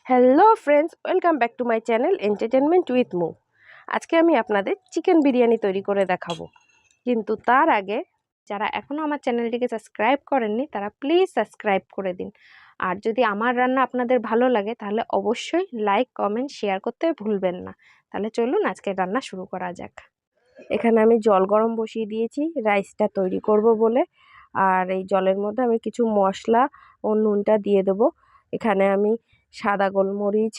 Hello friends, welcome back to my channel entertainment with মু। আজকে আমি আপনাদের চিকেন বিরিয়ানি তৈরি করে দেখাবো, কিন্তু তার আগে যারা এখনও আমার চ্যানেলটিকে সাবস্ক্রাইব করেননি তারা প্লিজ সাবস্ক্রাইব করে দিন। আর যদি আমার রান্না আপনাদের ভালো লাগে তাহলে অবশ্যই লাইক, কমেন্ট, শেয়ার করতে ভুলবেন না। তাহলে চলুন আজকে রান্না শুরু করা যাক। এখানে আমি জল গরম বসিয়ে দিয়েছি রাইসটা তৈরি করব বলে। আর এই জলের মধ্যে আমি কিছু মশলা ও নুনটা দিয়ে দেবো। এখানে আমি সাদা গোলমরিচ,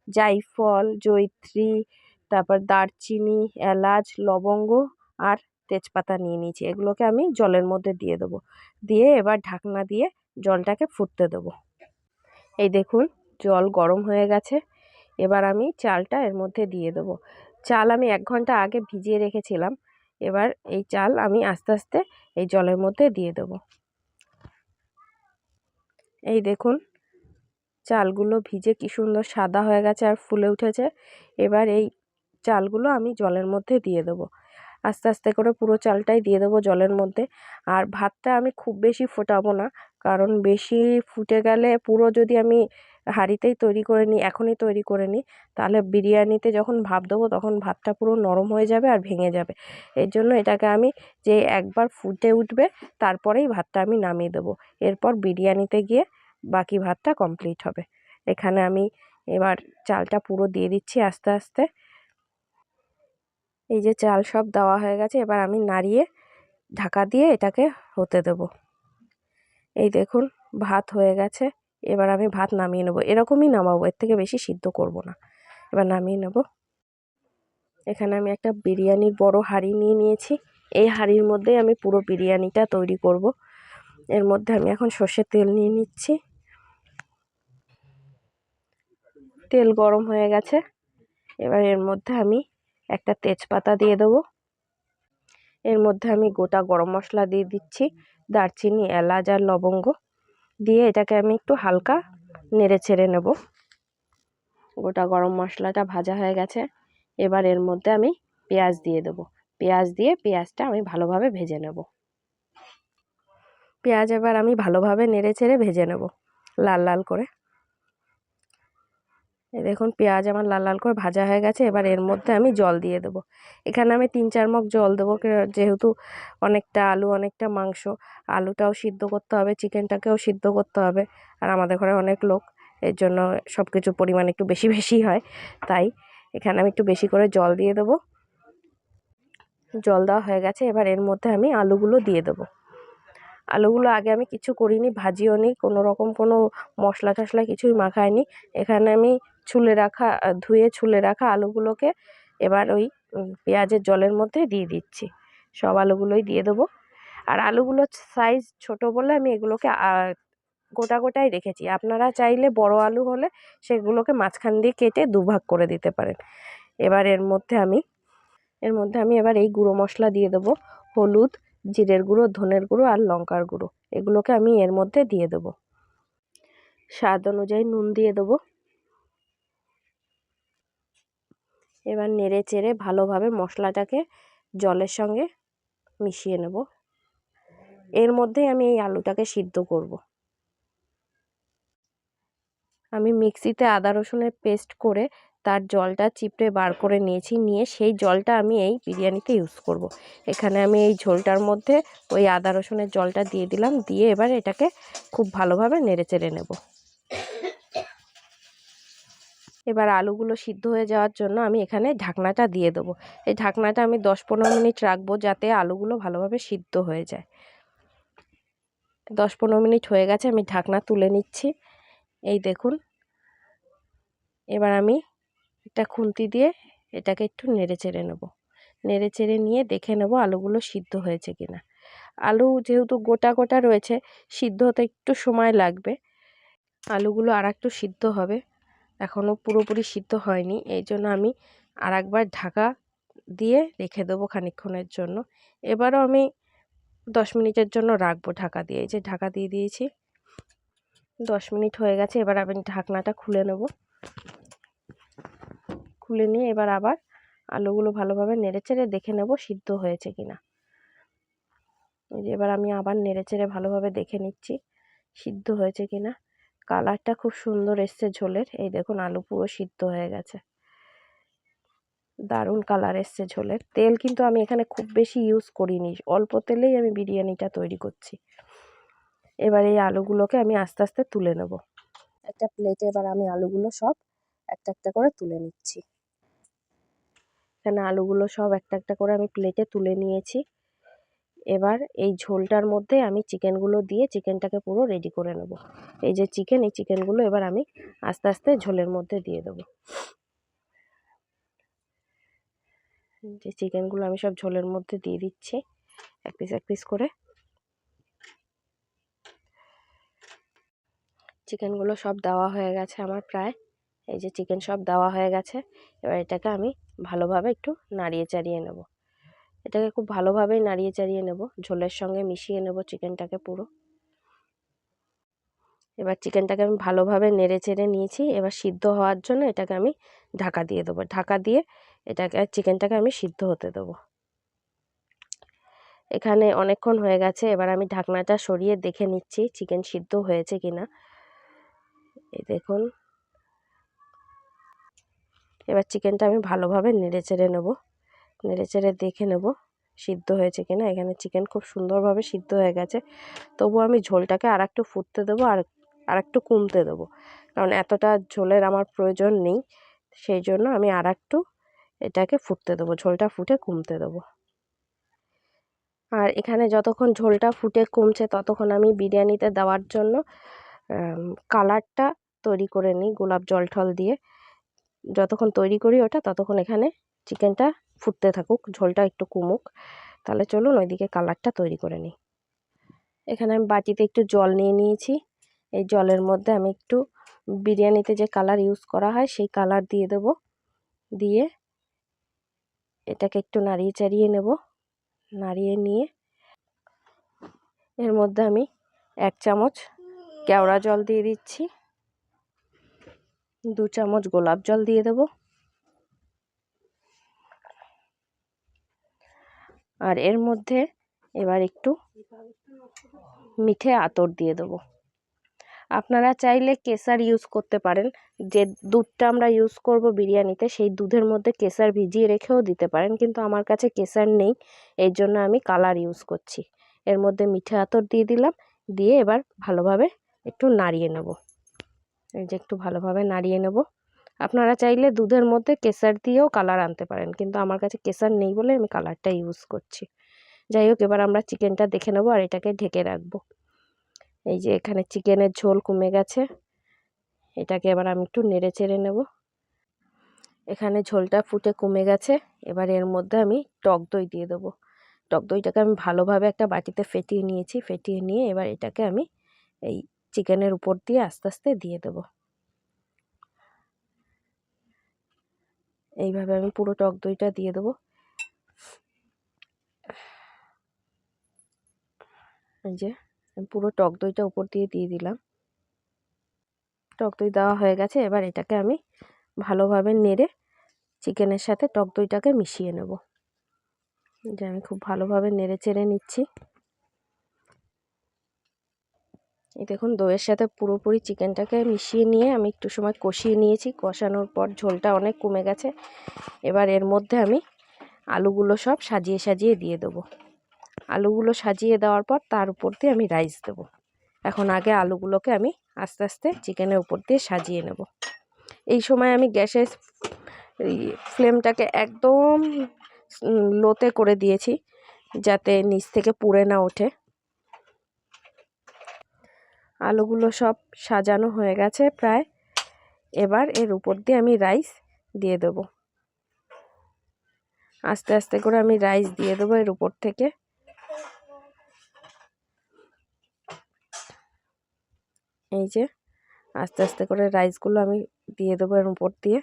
জায়ফল, জয়িত্রী, তারপর দারচিনি, এলাচ, লবঙ্গ আর তেজপাতা নিয়ে নিয়েছি। এগুলোকে আমি জলের মধ্যে দিয়ে দেবো। দিয়ে এবার ঢাকনা দিয়ে জলটাকে ফুটতে দেবো। এই দেখুন জল গরম হয়ে গেছে। এবার আমি চালটা এর মধ্যে দিয়ে দেবো। চাল আমি 1 ঘন্টা আগে ভিজিয়ে রেখেছিলাম। এবার এই চাল আমি আস্তে আস্তে এই জলের মধ্যে দিয়ে দেবো। এই দেখুন চালগুলো ভিজে কি সুন্দর সাদা হয়ে গেছে আর ফুলে উঠেছে। এবার এই চালগুলো আমি জলের মধ্যে দিয়ে দেবো। আস্তে আস্তে করে পুরো চালটাই দিয়ে দেবো জলের মধ্যে। আর ভাতটা আমি খুব বেশি ফোটাবো না, কারণ বেশি ফুটে গেলে পুরো যদি আমি হাঁড়িতেই তৈরি করে নিই, এখনই তৈরি করে নিই, তাহলে বিরিয়ানিতে যখন ভাপ দেবো তখন ভাতটা পুরো নরম হয়ে যাবে আর ভেঙে যাবে। এর জন্য এটাকে আমি যে একবার ফুটে উঠবে তারপরেই ভাতটা আমি নামিয়ে দেবো। এরপর বিরিয়ানিতে গিয়ে বাকি ভাতটা কমপ্লিট হবে। এখানে আমি এবার চালটা পুরো দিয়ে দিচ্ছি আস্তে আস্তে। এই যে চাল সব দেওয়া হয়ে গেছে, এবার আমি নাড়িয়ে ঢাকা দিয়ে এটাকে হতে দেব। এই দেখুন ভাত হয়ে গেছে। এবার আমি ভাত নামিয়ে নেব। এরকমই নামাবো, এর থেকে বেশি সিদ্ধ করব না। এবার নামিয়ে নেব। এখানে আমি একটা বিরিয়ানির বড় হাঁড়ি নিয়ে নিয়েছি। এই হাঁড়ির মধ্যেই আমি পুরো বিরিয়ানিটা তৈরি করব। এর মধ্যে আমি এখন সর্ষের তেল নিয়ে নিচ্ছি। তেল গরম হয়ে গেছে। এবার এর মধ্যে আমি একটা তেজপাতা দিয়ে দেবো। এর মধ্যে আমি গোটা গরম মশলা দিয়ে দিচ্ছি, দারচিনি, এলাচ আর লবঙ্গ দিয়ে এটাকে আমি একটু হালকা নেড়ে ছেড়ে নেব। গোটা গরম মশলাটা ভাজা হয়ে গেছে। এবার এর মধ্যে আমি পেঁয়াজ দিয়ে দেবো। পেঁয়াজ দিয়ে পেঁয়াজটা আমি ভালোভাবে ভেজে নেব। পেঁয়াজ এবার আমি ভালোভাবে নেড়ে ছেড়ে ভেজে নেব লাল লাল করে। এই দেখুন পেঁয়াজ আমার লাল লাল করে ভাজা হয়ে গেছে। এবার এর মধ্যে আমি জল দিয়ে দেবো। এখানে আমি 3-4 মগ জল দেবো, যেহেতু অনেকটা আলু অনেকটা মাংস। আলুটাও সিদ্ধ করতে হবে, চিকেনটাকেও সিদ্ধ করতে হবে। আর আমাদের ঘরে অনেক লোক, এর জন্য সব কিছুর পরিমাণ একটু বেশি বেশি হয়। তাই এখানে আমি একটু বেশি করে জল দিয়ে দেবো। জল দেওয়া হয়ে গেছে। এবার এর মধ্যে আমি আলুগুলো দিয়ে দেবো। আলুগুলো আগে আমি কিছু করিনি, ভাজিও নি, কোনো রকম কোনো মশলা টশলা কিছুই মাখাইনি। এখানে আমি ধুয়ে ছুলে রাখা আলুগুলোকে এবার ওই পেঁয়াজের জলের মধ্যে দিয়ে দিচ্ছি। সব আলুগুলোই দিয়ে দেবো। আর আলুগুলোর সাইজ ছোট বলে আমি এগুলোকে গোটা গোটাই রেখেছি। আপনারা চাইলে বড় আলু হলে সেগুলোকে মাঝখান দিয়ে কেটে দুভাগ করে দিতে পারেন। এবার এর মধ্যে আমি এবার এই গুঁড়ো মশলা দিয়ে দেবো। হলুদ, জিরের গুঁড়ো, ধনের গুঁড়ো আর লঙ্কার গুঁড়ো, এগুলোকে আমি এর মধ্যে দিয়ে দেবো। স্বাদ অনুযায়ী নুন দিয়ে দেবো। এবার নেড়ে চেড়ে ভালোভাবে মশলাটাকে জলের সঙ্গে মিশিয়ে নেব। এর মধ্যেই আমি এই আলুটাকে সিদ্ধ করব। আমি মিক্সিতে আদা রসুনের পেস্ট করে তার জলটা চিপড়ে বার করে নিয়েছি। নিয়ে সেই জলটা আমি এই বিরিয়ানিতে ইউজ করব। এখানে আমি এই ঝোলটার মধ্যে ওই আদা রসুনের জলটা দিয়ে দিলাম। দিয়ে এবার এটাকে খুব ভালোভাবে নেড়ে চেড়ে নেব। এবার আলুগুলো সিদ্ধ হয়ে যাওয়ার জন্য আমি এখানে ঢাকনাটা দিয়ে দেবো। এই ঢাকনাটা আমি 10-15 মিনিট রাখবো, যাতে আলুগুলো ভালোভাবে সিদ্ধ হয়ে যায়। 10-15 মিনিট হয়ে গেছে, আমি ঢাকনা তুলে নিচ্ছি। এই দেখুন এবার আমি একটা খুন্তি দিয়ে এটাকে একটু নেড়ে চেড়ে নেব। নেড়ে চেড়ে নিয়ে দেখে নেব আলুগুলো সিদ্ধ হয়েছে কিনা। আলু যেহেতু গোটা গোটা রয়েছে, সিদ্ধ হতে একটু সময় লাগবে। আলুগুলো আর একটু সিদ্ধ হবে, এখনও পুরোপুরি সিদ্ধ হয়নি। এই জন্য আমি আর একবার ঢাকা দিয়ে রেখে দেবো খানিকক্ষণের জন্য। এবারও আমি 10 মিনিটের জন্য রাখবো ঢাকা দিয়ে। এই যে ঢাকা দিয়ে দিয়েছি, 10 মিনিট হয়ে গেছে। এবার আমি ঢাকনাটা খুলে নেব। খুলে নিয়ে এবার আবার আলুগুলো ভালোভাবে নেড়েচেড়ে দেখে নেব সিদ্ধ হয়েছে কিনা। এই যে এবার আমি আবার নেড়েচেড়ে ভালোভাবে দেখে নিচ্ছি সিদ্ধ হয়েছে কিনা। কালারটা খুব সুন্দর এসছে ঝোলের। এই দেখুন আলু পুরো সিদ্ধ হয়ে গেছে, দারুণ কালার এসছে ঝোলের। তেল কিন্তু আমি এখানে খুব বেশি ইউজ করিনি, অল্প তেলেই আমি বিরিয়ানিটা তৈরি করছি। এবার এই আলুগুলোকে আমি আস্তে আস্তে তুলে নেব একটা প্লেটে। এবার আমি আলুগুলো সব একটা একটা করে তুলে নিচ্ছি। এখানে আলুগুলো সব একটা একটা করে আমি প্লেটে তুলে নিয়েছি। এবার এই ঝোলটার মধ্যে আমি চিকেনগুলো দিয়ে চিকেনটাকে পুরো রেডি করে নেব। এই যে চিকেন, এই চিকেনগুলো এবার আমি আস্তে আস্তে ঝোলের মধ্যে দিয়ে দেবো। যে চিকেনগুলো আমি সব ঝোলের মধ্যে দিয়ে দিচ্ছি এক পিস করে। চিকেনগুলো সব দেওয়া হয়ে গেছে আমার প্রায়। এই যে চিকেন সব দেওয়া হয়ে গেছে। এবার এটাকে আমি ভালোভাবে একটু নাড়িয়ে চাড়িয়ে নেব। এটাকে খুব ভালোভাবেই নাড়িয়ে চাড়িয়ে নেব, ঝোলের সঙ্গে মিশিয়ে নেব চিকেনটাকে পুরো। এবার চিকেনটাকে আমি ভালোভাবে নেড়ে চেড়ে নিয়েছি। এবার সিদ্ধ হওয়ার জন্য এটাকে আমি ঢাকা দিয়ে দেবো। ঢাকা দিয়ে এটাকে চিকেনটাকে আমি সিদ্ধ হতে দেবো। এখানে অনেকক্ষণ হয়ে গেছে। এবার আমি ঢাকনাটা সরিয়ে দেখে নিচ্ছি চিকেন সিদ্ধ হয়েছে কিনা। এই দেখুন, এবার চিকেনটা আমি ভালোভাবে নেড়ে চেড়ে নেব, নেড়ে চেড়ে দেখে নেব সিদ্ধ হয়েছে কিনা। এখানে চিকেন খুব সুন্দরভাবে সিদ্ধ হয়ে গেছে। তবু আমি ঝোলটাকে আর একটু ফুটতে দেবো, আর একটু কমতে দেবো, কারণ এতটা ঝোলের আমার প্রয়োজন নেই। সেই জন্য আমি আর একটু এটাকে ফুটতে দেবো, ঝোলটা ফুটে কমতে দেবো। আর এখানে যতক্ষণ ঝোলটা ফুটে কমছে ততক্ষণ আমি বিরিয়ানিতে দেওয়ার জন্য কালারটা তৈরি করে নিই গোলাপ জল ঠল দিয়ে। যতক্ষণ তৈরি করি ওটা, ততক্ষণ এখানে চিকেনটা ফুটতে থাকুক, ঝোলটা একটু কমুক। তাহলে চলুন ওইদিকে কালারটা তৈরি করে নিই। এখানে আমি বাটিতে একটু জল নিয়ে নিয়েছি। এই জলের মধ্যে আমি একটু বিরিয়ানিতে যে কালার ইউজ করা হয় সেই কালার দিয়ে দেব। দিয়ে এটাকে একটু নাড়িয়ে চাড়িয়ে নেব। নাড়িয়ে নিয়ে এর মধ্যে আমি 1 চামচ কেওড়া জল দিয়ে দিচ্ছি, 2 চামচ গোলাপ জল দিয়ে দেব, আর এর মধ্যে এবার একটু মিঠে আতর দিয়ে দেবো। আপনারা চাইলে কেসার ইউজ করতে পারেন। যে দুধটা আমরা ইউজ করব বিরিয়ানিতে, সেই দুধের মধ্যে কেসার ভিজিয়ে রেখেও দিতে পারেন, কিন্তু আমার কাছে কেসার নেই, এই জন্য আমি কালার ইউজ করছি। এর মধ্যে মিঠে আতর দিয়ে দিলাম, দিয়ে এবার ভালোভাবে একটু নাড়িয়ে নেব। এই যে একটু ভালোভাবে নাড়িয়ে নেব। আপনারা চাইলে দুধের মধ্যে কেসার দিয়েও কালার আনতে পারেন, কিন্তু আমার কাছে কেসার নেই বলে আমি কালারটা ইউজ করছি। যাই হোক, এবার আমরা চিকেনটা দেখে নেব আর এটাকে ঢেকে রাখবো। এই যে এখানে চিকেনের ঝোল কমে গেছে, এটাকে এবার আমি একটু নেড়ে চেড়ে নেব। এখানে ঝোলটা ফুটে কমে গেছে। এবার এর মধ্যে আমি টক দই দিয়ে দেবো। টক দইটাকে আমি ভালোভাবে একটা বাটিতে ফেটিয়ে নিয়েছি। ফেটিয়ে নিয়ে এবার এটাকে আমি এই চিকেনের উপর দিয়ে আস্তে আস্তে দিয়ে দেব। এইভাবে আমি পুরো টক দইটা দিয়ে দেবো। এই যে আমি পুরো টক দইটা উপর দিয়ে দিলাম। টক দই দেওয়া হয়ে গেছে। এবার এটাকে আমি ভালোভাবে নেড়ে চিকেনের সাথে টক দইটাকে মিশিয়ে নেব। যে আমি খুব ভালোভাবে নেড়ে চেড়ে নিচ্ছি। এই দেখুন, দইয়ের সাথে পুরোপুরি চিকেনটাকে মিশিয়ে নিয়ে আমি একটু সময় কষিয়ে নিয়েছি। কষানোর পর ঝোলটা অনেক কমে গেছে। এবার এর মধ্যে আমি আলুগুলো সব সাজিয়ে সাজিয়ে দিয়ে দেবো। আলুগুলো সাজিয়ে দেওয়ার পর তার উপর দিয়ে আমি রাইস দেবো। এখন আগে আলুগুলোকে আমি আস্তে আস্তে চিকেনের উপর দিয়ে সাজিয়ে নেব। এই সময় আমি গ্যাসের ফ্লেমটাকে একদম লোতে করে দিয়েছি, যাতে নিচ থেকে পুড়ে না ওঠে। আলুগুলো সব সাজানো হয়ে গেছে প্রায়। এবার এর উপর দিয়ে আমি রাইস দিয়ে দেব। আস্তে আস্তে করে আমি রাইস দিয়ে দেবো এর উপর থেকে। এই যে আস্তে আস্তে করে রাইসগুলো আমি দিয়ে দেবো এর উপর দিয়ে।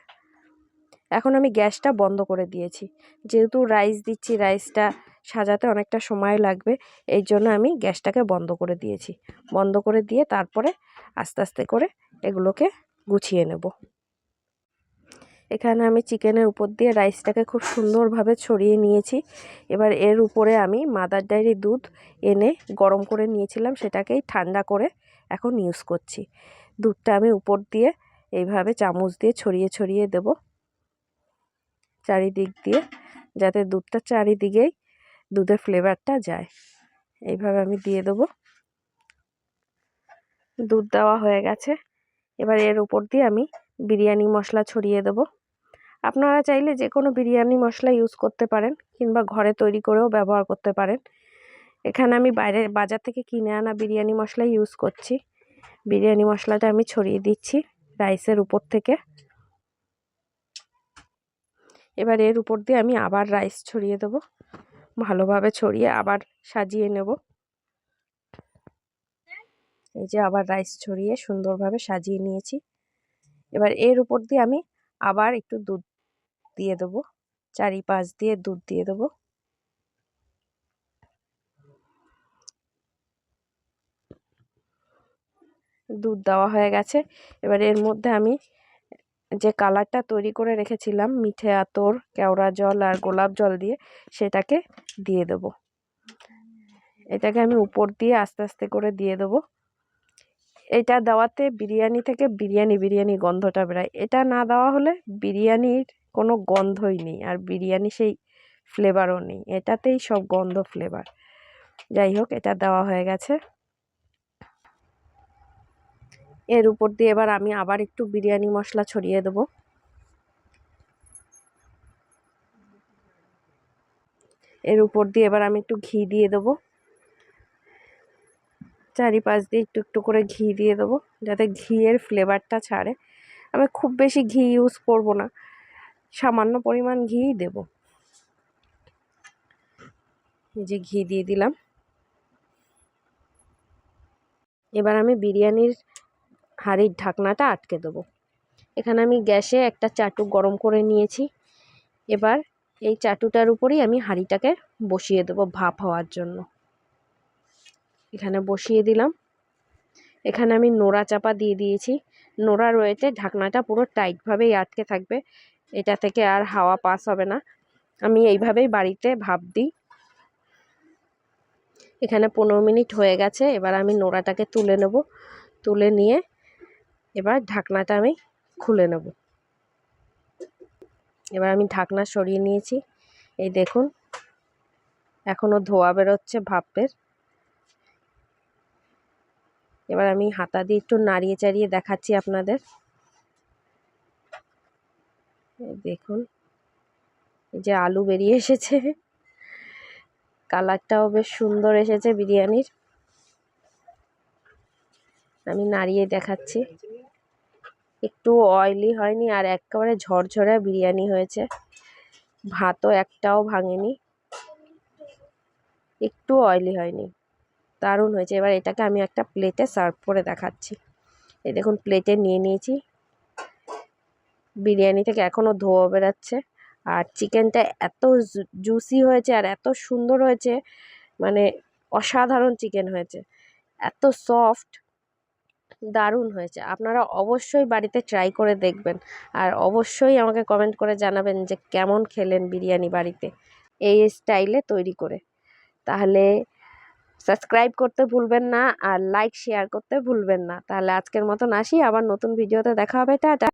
এখন আমি গ্যাসটা বন্ধ করে দিয়েছি, যেহেতু রাইস দিচ্ছি, রাইসটা সাজাতে অনেকটা সময় লাগবে, এই জন্য আমি গ্যাসটাকে বন্ধ করে দিয়েছি। বন্ধ করে দিয়ে তারপরে আস্তে আস্তে করে এগুলোকে গুছিয়ে নেব। এখানে আমি চিকেনের উপর দিয়ে রাইসটাকে খুব সুন্দরভাবে ছড়িয়ে নিয়েছি। এবার এর উপরে আমি মাদার ডেয়ারি দুধ এনে গরম করে নিয়েছিলাম, সেটাকেই ঠান্ডা করে এখন ইউজ করছি। দুধটা আমি উপর দিয়ে এইভাবে চামচ দিয়ে ছড়িয়ে ছড়িয়ে দেব চারিদিক দিয়ে, যাতে দুধটা চারিদিকেই দুধের ফ্লেভারটা যায়। এইভাবে আমি দিয়ে দেবো। দুধ দেওয়া হয়ে গেছে। এবার এর উপর দিয়ে আমি বিরিয়ানি মশলা ছড়িয়ে দেব। আপনারা চাইলে যে কোনো বিরিয়ানি মশলা ইউজ করতে পারেন, কিংবা ঘরে তৈরি করেও ব্যবহার করতে পারেন। এখানে আমি বাজার থেকে কিনে আনা বিরিয়ানি মশলা ইউজ করছি। বিরিয়ানি মশলাটা আমি ছড়িয়ে দিচ্ছি রাইসের উপর থেকে। এবার এর উপর দিয়ে আমি আবার রাইস ছড়িয়ে দেব, ভালোভাবে ছড়িয়ে আবার সাজিয়ে নেব। এই যে আবার রাইস ছড়িয়ে সুন্দরভাবে সাজিয়ে নিয়েছি। এবার এর উপর দিয়ে আমি আবার একটু দুধ দিয়ে দেবো, চারিপাশ দিয়ে দুধ দিয়ে দেবো। দুধ দেওয়া হয়ে গেছে। এবার এর মধ্যে আমি যে কালারটা তৈরি করে রেখেছিলাম মিঠে আতর, কেওড়া জল আর গোলাপ জল দিয়ে, সেটাকে দিয়ে দেব। এটাকে আমি উপর দিয়ে আস্তে আস্তে করে দিয়ে দেবো। এটা দেওয়াতে বিরিয়ানি থেকে বিরিয়ানি গন্ধটা বেরোয়। এটা না দেওয়া হলে বিরিয়ানির কোনো গন্ধই নেই, আর বিরিয়ানি সেই ফ্লেভারও নেই। এটাতেই সব গন্ধ ফ্লেভার। যাই হোক, এটা দেওয়া হয়ে গেছে। এর উপর দিয়ে এবার আমি আবার একটু বিরিয়ানি মশলা ছড়িয়ে দেবো। এর উপর দিয়ে এবার আমি একটু ঘি দিয়ে দেবো। চারিপাশ দিয়ে একটু একটু করে ঘি দিয়ে দেবো, যাতে ঘিয়ের ফ্লেভারটা ছাড়ে। আমি খুব বেশি ঘি ইউজ করব না, সামান্য পরিমাণ ঘিই দেব। এই যে ঘি দিয়ে দিলাম। এবার আমি বিরিয়ানির হাঁড়ির ঢাকনাটা আটকে দেবো। এখানে আমি গ্যাসে একটা চাটু গরম করে নিয়েছি। এবার এই চাটুটার উপরেই আমি হাঁড়িটাকে বসিয়ে দেবো ভাপ হওয়ার জন্য। এখানে বসিয়ে দিলাম। এখানে আমি নোড়া চাপা দিয়ে দিয়েছি। নোড়া রয়েছে, ঢাকনাটা পুরো টাইটভাবেই আটকে থাকবে, এটা থেকে আর হাওয়া পাস হবে না। আমি এইভাবেই বাড়িতে ভাপ দিই। এখানে 15 মিনিট হয়ে গেছে। এবার আমি নোড়াটাকে তুলে নেব। তুলে নিয়ে এবার ঢাকনাটা আমি খুলে নেব। এবার আমি ঢাকনা সরিয়ে নিয়েছি। এই দেখুন, এখনো ধোয়া বেরোচ্ছে ভাপের। এবার আমি হাতা দিয়ে একটু নাড়িয়ে চাড়িয়ে দেখাচ্ছি আপনাদের। দেখুন, এই যে আলু বেরিয়ে এসেছে, কালারটাও বেশ সুন্দর এসেছে বিরিয়ানির। আমি নাড়িয়ে দেখাচ্ছি। একটু অয়েলি হয়নি, আর একেবারে ঝরঝরে বিরিয়ানি হয়েছে। ভাতও একটাও ভাঙেনি, একটু অয়েলি হয়নি, দারুণ হয়েছে। এবার এটাকে আমি একটা প্লেটে সার্ভ করে দেখাচ্ছি। এই দেখুন, প্লেটে নিয়ে নিয়েছি। বিরিয়ানি থেকে এখনও ধোয়া বেরাচ্ছে, আর চিকেনটা এত জুসি হয়েছে আর এত সুন্দর হয়েছে, মানে অসাধারণ চিকেন হয়েছে, এত সফট, দারুণ হয়েছে। আপনারা অবশ্যই বাড়িতে ট্রাই করে দেখবেন, আর অবশ্যই আমাকে কমেন্ট করে জানাবেন যে কেমন খেলেন বিরিয়ানি বাড়িতে এই স্টাইলে তৈরি করে। তাহলে সাবস্ক্রাইব করতে ভুলবেন না, আর লাইক শেয়ার করতে ভুলবেন না। তাহলে আজকের মতন আসি, আবার নতুন ভিডিওতে দেখা হবে। টাটা।